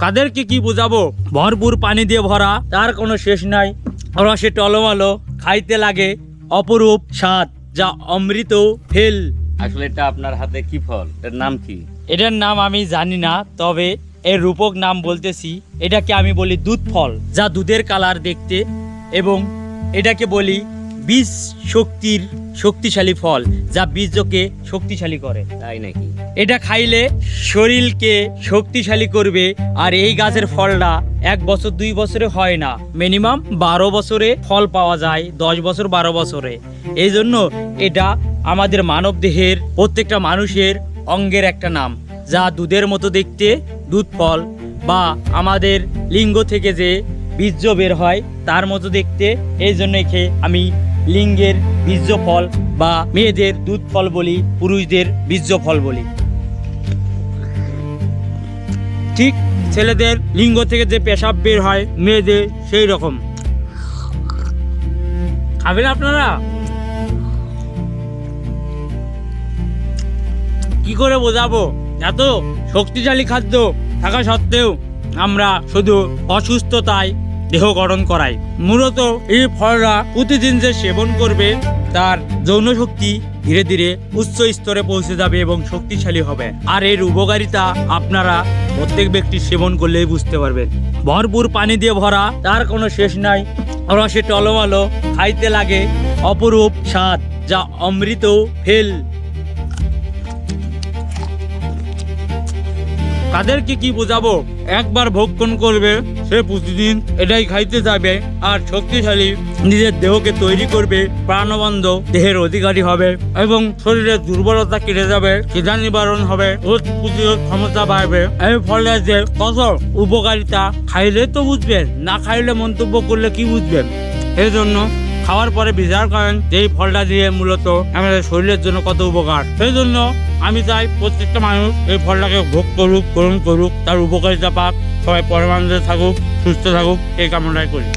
কাদেরকে কি বোঝাবো? ভরপুর পানি দিয়ে ভরা, তার কোনো শেষ নাই, রসে টলমলো, খাইতে লাগে অপরূপ স্বাদ, যা অমৃত ফেল। আসলে এটা আপনার হাতে কি ফল, এর নাম কি? এটার নাম আমি জানি না, তবে এর রূপক নাম বলতেছি। এটাকে আমি বলি দুধ ফল, যা দুধের কালার দেখতে, এবং এটাকে বলি বীজ শক্তির শক্তিশালী ফল, যা বীজকে শক্তিশালী করে। তাই নাকি? এটা খাইলে শরীরকে শক্তিশালী করবে। আর এই গাছের ফলটা 1 বছর 2 বছরে হয় না, মিনিমাম 12 বছরে ফল পাওয়া যায়, 10 বছর 12 বছরে। এই জন্য এটা আমাদের মানব দেহের প্রত্যেকটা মানুষের অঙ্গের একটা নাম, যা দুধের মতো দেখতে, দুধ ফল, বা আমাদের লিঙ্গ থেকে যে বীর্য বের হয় তার মতো দেখতে। এই জন্য আমি লিঙ্গের বীর্য ফল বা মেয়েদের দুধ ফল বলি, পুরুষদের বীর্য ফল বলি। ঠিক ছেলেদের লিঙ্গ থেকে যে পেশাব বের হয়, মেয়েদের সেই রকম। খাবেন আপনারা? কি করে বোঝাবো? এত শক্তিশালী খাদ্য থাকা সত্ত্বেও আমরা শুধু অসুস্থতায় দেহ গঠন করাই। মূলত এই ফলরা প্রতিদিন যে সেবন করবে, তার যৌন শক্তি ধীরে ধীরে উচ্চ স্তরে পৌঁছে যাবে এবং শক্তিশালী হবে। আর এর উপকারিতা আপনারা প্রত্যেক ব্যক্তি সেবন করলেই বুঝতে পারবেন। ভরপুর পানি দিয়ে ভরা, তার কোনো শেষ নাই, রসে টলমলো, খাইতে লাগে অপরূপ স্বাদ, যা অমৃত ফেল। কাদেরকে কি বোঝাবো? একবার ভক্ষণ করবে, সে প্রতিদিন এটাই খাইতে যাবে আর শক্তিশালী নিজের দেহকে তৈরি করবে, প্রাণবন্ত দেহের অধিকারী হবে এবং শরীরের দুর্বলতা কেটে যাবে, খিদা নিবারণ হবে, রোগ প্রতিরোধ ক্ষমতা বাড়বে। এই ফলের যে কত উপকারিতা খাইলে তো বুঝবেন, না খাইলে মন্তব্য করলে কি বুঝবেন? এই জন্য খাওয়ার পরে বিচার করেন যে এই ফলটা দিয়ে মূলত আমাদের শরীরের জন্য কত উপকার। সেই জন্য আমি চাই প্রত্যেকটা মানুষ এই ফলটাকে ভোগ করুক, গ্রহণ করুক, তার উপকারিতা পাক, সবাই পরমানন্দে থাকুক, সুস্থ থাকুক, এই কামনাই করি।